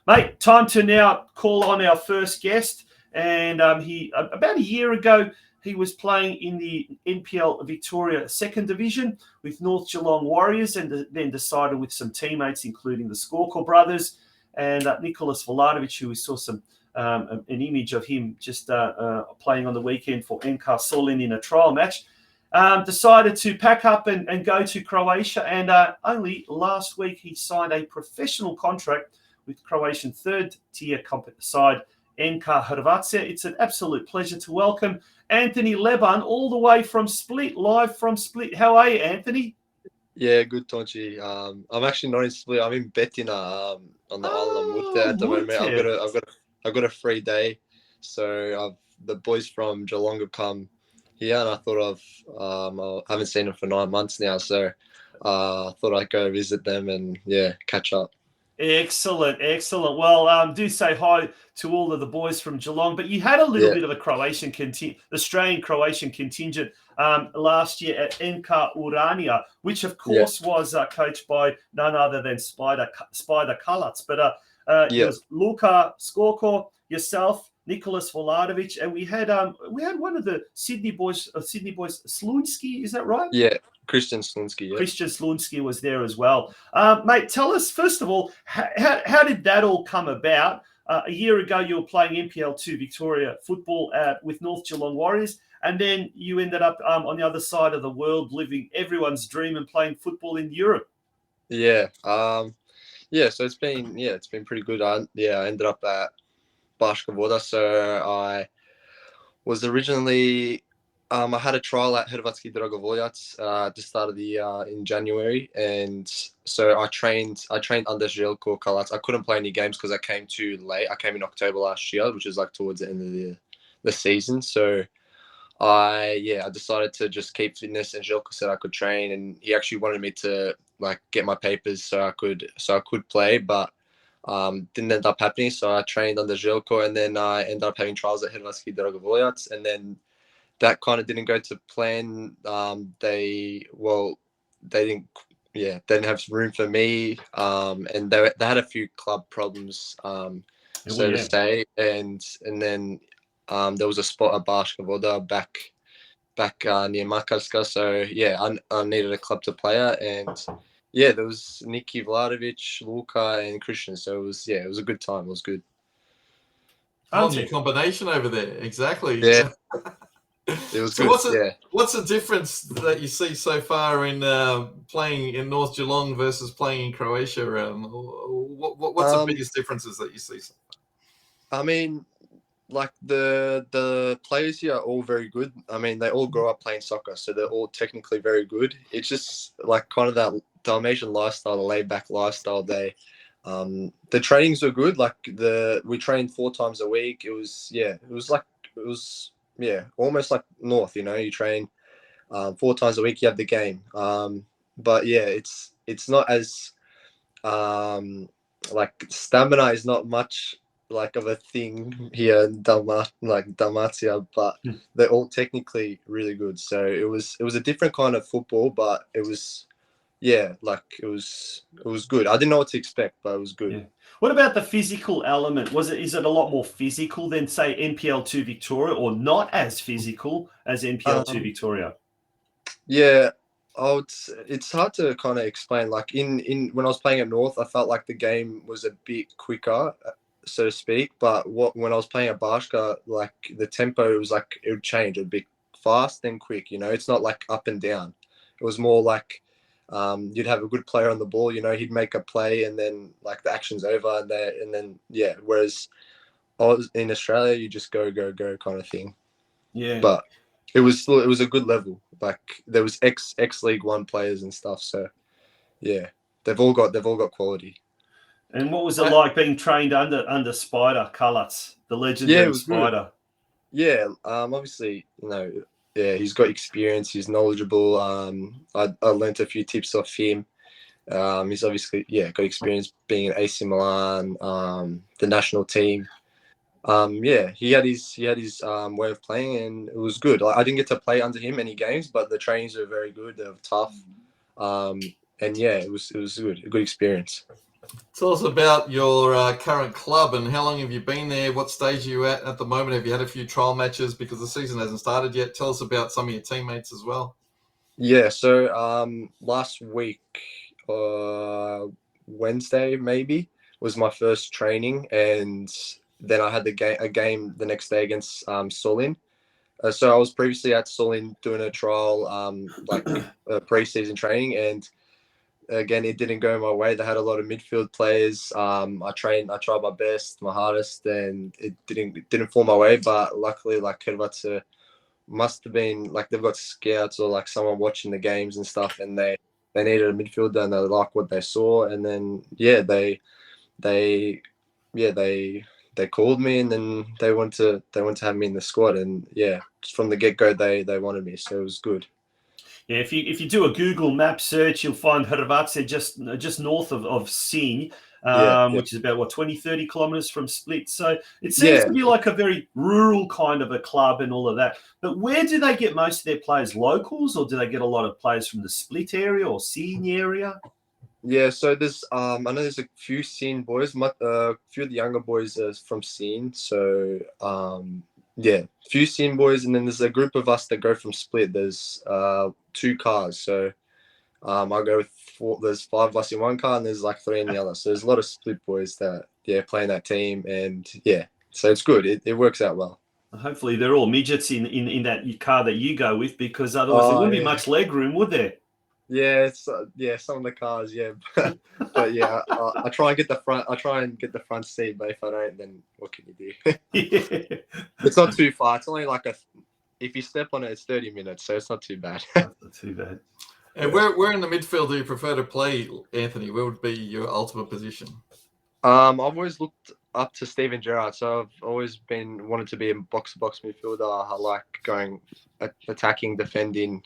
Mate, time to now call on our first guest. And he about a year ago, he was playing in the NPL Victoria Second Division with North Geelong Warriors, and then decided with some teammates, including the Skorkor brothers and Nicholas Vladovic, who we saw an image of him just playing on the weekend for NK Solin in a trial match. Decided to pack up and go to Croatia. And only last week he signed a professional contract with Croatian third-tier side NK Hrvatska. It's an absolute pleasure to welcome Anthony Leban all the way from Split, live from Split. How are you, Anthony? Yeah, good, Tonchi. I'm actually not in Split. I'm in Betina on the island of Mute at the moment. I've got a free day, so the boys from Geelong have come here, and I thought I haven't seen them for 9 months now, so I thought I'd go visit them and catch up. Excellent. Well, do say hi to all of the boys from Geelong. But you had a little bit of a Australian-Croatian contingent last year at NK Urania, which of course was coached by none other than Spider Kalac. But it was Luka Skorkor, yourself, Nicholas Vladovic, and we had one of the Sydney boys, Slunski, is that right? Yeah. Christian Slunski, yeah. Christian Slunski was there as well. Mate, tell us, first of all, how did that all come about? A year ago, you were playing NPL2 Victoria football with North Geelong Warriors, and then you ended up on the other side of the world, living everyone's dream and playing football in Europe. Yeah. So it's been pretty good. I ended up at Baška Voda. So I was originally... I had a trial at Hrvatski Dragovoljac at the start of the year in January, and so I trained under Željko Kalac. I couldn't play any games because I came too late. I came in October last year, which is like towards the end of the season. So I decided to just keep fitness, and Željko said I could train, and he actually wanted me to like get my papers so I could play, but didn't end up happening. So I trained under Željko, and then I ended up having trials at Hrvatski Dragovoljac, and then that kind of didn't go to plan. They didn't have room for me, and they had a few club problems, to say, and then there was a spot at Baška Voda back near Makarska, so I needed a club to play at, and there was Niki Vladovic, Luka, and Christian, so it was a good time. It was good. Whole new combination over there, exactly. Yeah. It was so good. What's the difference that you see so far in playing in North Geelong versus playing in Croatia? What's the biggest differences that you see so far? I mean, like the players here are all very good. I mean, they all grow up playing soccer, so they're all technically very good. It's just like kind of that Dalmatian lifestyle, the laid back lifestyle. The trainings were good. Like we trained 4 times a week. It was almost like North, you train 4 times a week, you have the game. But it's not as like stamina is not much like of a thing here in Dalmatia, but they're all technically really good. So it was a different kind of football, but it was it was good. I didn't know what to expect, but it was good. Yeah. What about the physical element? Is it a lot more physical than, say, NPL2 Victoria, or not as physical as NPL2 Victoria? Yeah, it's hard to kind of explain. Like in when I was playing at North, I felt like the game was a bit quicker, so to speak. But when I was playing at Baška, like the tempo was like it would change a bit fast then quick. It's not like up and down. It was more like you'd have a good player on the ball, he'd make a play and then like the action's over and then whereas in Australia you just go kind of thing. Yeah. But it was a good level. Like there was ex League One players and stuff, so they've all got quality. And what was it like being trained under Spider Kalac, the legendary Spider? Good. Yeah, obviously, he's got experience. He's knowledgeable. I learnt a few tips off him. He's obviously got experience being in AC Milan, the national team. He had his way of playing, and it was good. Like, I didn't get to play under him any games, but the trainings were very good. They were tough, and it was good. A good experience. Tell us about your current club and how long have you been there? What stage are you at the moment? Have you had a few trial matches because the season hasn't started yet? Tell us about some of your teammates as well. Yeah, so last week, Wednesday maybe was my first training, and then I had a game the next day against Solin. So I was previously at Solin doing a trial, pre-season training, and again it didn't go my way. They had a lot of midfield players. I tried my best, my hardest, and it didn't fall my way. But luckily, like Hervatse must have been like they've got scouts or like someone watching the games and stuff, and they needed a midfielder and they like what they saw, and then they they called me, and then they want to have me in the squad, and yeah, just from the get go they wanted me, so it was good. Yeah, if you do a Google map search, you'll find Hrvatske just north of Sinj, which is about 20, 30 kilometers from Split. So it seems to be like a very rural kind of a club and all of that. But where do they get most of their players? Locals, or do they get a lot of players from the Split area or Sinj area? Yeah, so there's I know there's a few Sinj boys, a few of the younger boys are from Sinj. So a few Sinj boys, and then there's a group of us that go from Split. There's 2 cars, so I go with 4. There's 5 of us in one car, and there's like 3 in the other. So there's a lot of Split boys that play in that team, and so it's good. It works out well. Hopefully they're all midgets in that car that you go with, because otherwise there wouldn't be much leg room, would there? Yeah, it's some of the cars, but yeah, I try and get the front. I try and get the front seat, but if I don't, then what can you do? It's not too far. It's only like if you step on it, it's 30 minutes, so it's not too bad. Not too bad. And where in the midfield do you prefer to play, Anthony? Where would be your ultimate position? I've always looked up to Steven Gerrard, so I've always wanted to be a box-to-box midfielder. I like going attacking, defending,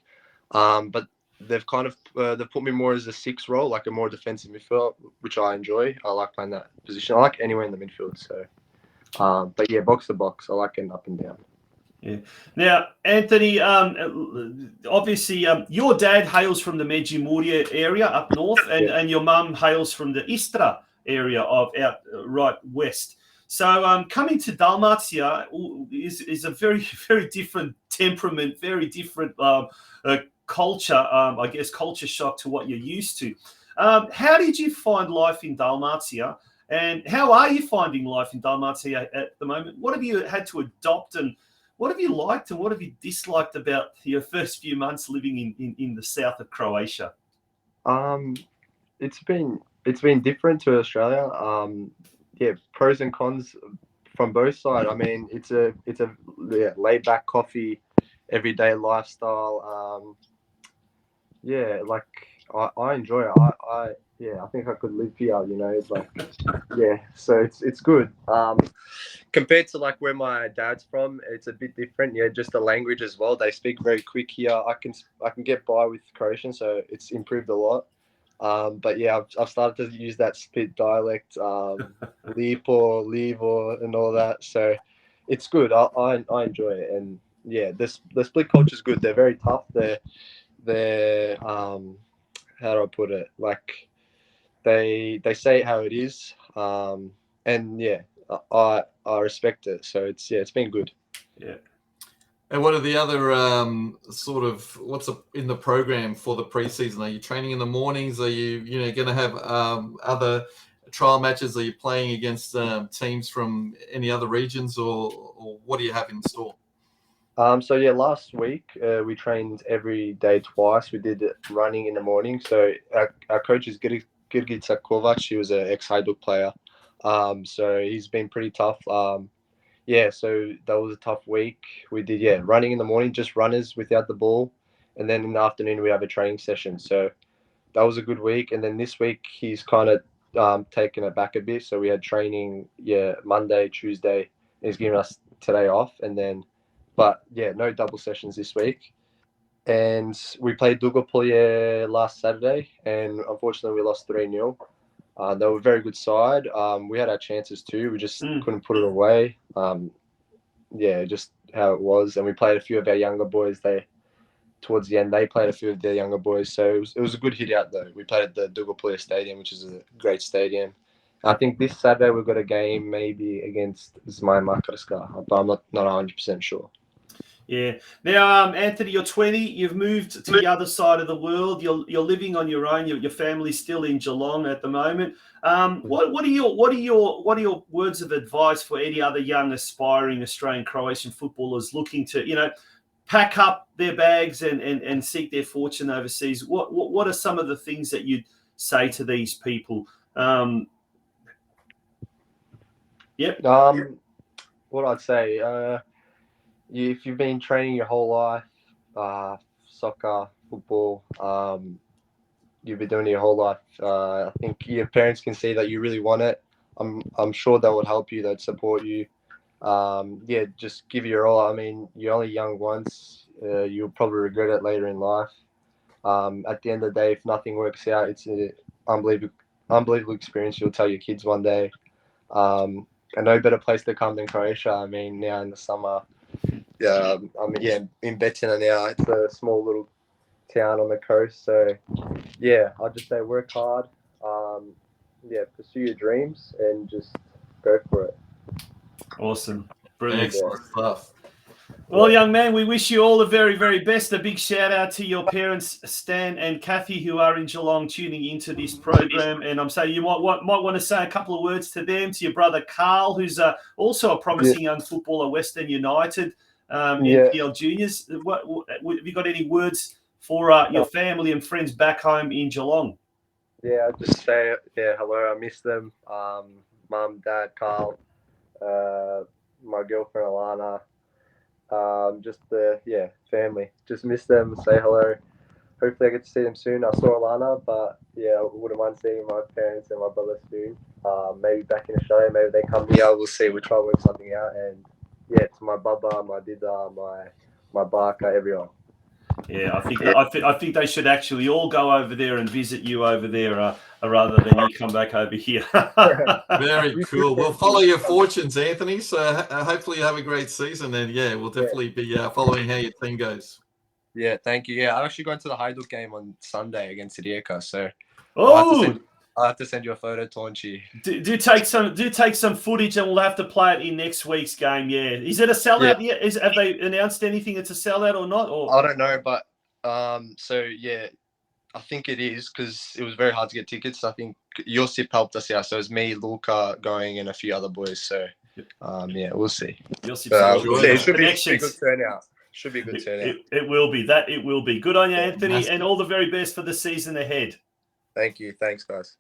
but they've kind of they've put me more as a 6 role, like a more defensive midfield, which I enjoy. I like playing that position. I like anywhere in the midfield. So, but yeah, box to box, I like getting up and down. Yeah. Now, Anthony, obviously, your dad hails from the Medjugorje area up north, and your mum hails from the Istra area of out right west. So, coming to Dalmatia is a very, very different temperament, very different culture, I guess, culture shock to what you're used to. How did you find life in Dalmatia, and how are you finding life in Dalmatia at the moment? What have you had to adopt, and what have you liked and what have you disliked about your first few months living in the south of Croatia? It's been different to Australia. Pros and cons from both sides. I mean, it's a laid back coffee, everyday lifestyle. I enjoy it. I think I could live here. It's like, so it's good. Compared to like where my dad's from, it's a bit different. Yeah, just the language as well. They speak very quick here. I can get by with Croatian, so it's improved a lot. But yeah, I've started to use that Split dialect, Lipo, Livo, and all that. So it's good. I enjoy it, and yeah, the Split culture is good. They're very tough. They're how do I put it? Like they say it how it is, and yeah, I respect it. So it's been good. Yeah. And what are the other what's in the program for the preseason? Are you training in the mornings? Are you going to have other trial matches? Are you playing against teams from any other regions, or what do you have in store? Last week we trained every day twice. We did running in the morning. So our coach is Girgica Kovac. He was an ex-Hajduk player. So he's been pretty tough. So that was a tough week. We did running in the morning, just runners without the ball, and then in the afternoon we have a training session. So that was a good week. And then this week he's kind of taken it back a bit. So we had training Monday, Tuesday. He's giving us today off, and then. But yeah, no double sessions this week. And we played Dugopolje last Saturday, and unfortunately we lost 3-0. They were a very good side. We had our chances too. We just couldn't put it away. Just how it was. And we played a few of our younger boys. They towards the end, they played a few of their younger boys. So it was a good hit out though. We played at the Dugapulia Stadium, which is a great stadium. I think this Saturday we've got a game maybe against Zmaj Makarska, but I'm not 100% sure. Yeah. Now, Anthony, you're 20. You've moved to the other side of the world. You're living on your own. Your family's still in Geelong at the moment. What are your words of advice for any other young aspiring Australian Croatian footballers looking to pack up their bags and seek their fortune overseas? What are some of the things that you'd say to these people? Yep. What I'd say, if you've been training your whole life, soccer, football, you've been doing it your whole life. I think your parents can see that you really want it. I'm sure that would help you. They'd support you. Just give it your all. I mean, you're only young once. You'll probably regret it later in life. At the end of the day, if nothing works out, it's an unbelievable experience. You'll tell your kids one day. And no better place to come than Croatia. I mean, now in the summer, in Betina now, it's a small little town on the coast. So, I'd just say work hard. Pursue your dreams and just go for it. Awesome. Brilliant. Excellent stuff. Well, young man, we wish you all the very, very best. A big shout out to your parents, Stan and Kathy, who are in Geelong tuning into this program. And I'm saying you might want to say a couple of words to them, to your brother Carl, who's also a promising young footballer, Western United, NPL Juniors. Have you got any words for your family and friends back home in Geelong? Yeah, I'd just say, hello. I miss them. Mum, Dad, Carl, my girlfriend, Alana. Just the family. Just miss them. Say hello. Hopefully I get to see them soon. I saw Alana, but I wouldn't mind seeing my parents and my brother soon. Maybe back in Australia, maybe they come here. We'll see. We'll try to work something out. And to my baba, my dida, my baka, everyone. Yeah, I think they should actually all go over there and visit you over there, rather than you come back over here. Very cool. We'll follow your fortunes, Anthony. So hopefully you have a great season, and we'll definitely be following how your team goes. Yeah, thank you. Yeah, I'm actually going to the Hajduk game on Sunday against Rijeka, so I'll have to send you a photo, Tonchi. Do take some footage, and we'll have to play it in next week's game. Yeah, is it a sellout? Yeah. Have they announced anything? It's a sellout or not? Or I don't know, but I think it is because it was very hard to get tickets. I think Josip helped us out, so it's me, Luka going, and a few other boys. So we'll see. It should be a good turnout. Should be a good turnout. It will be. It will be. Good on you, Anthony, and all the very best for the season ahead. Thank you. Thanks, guys.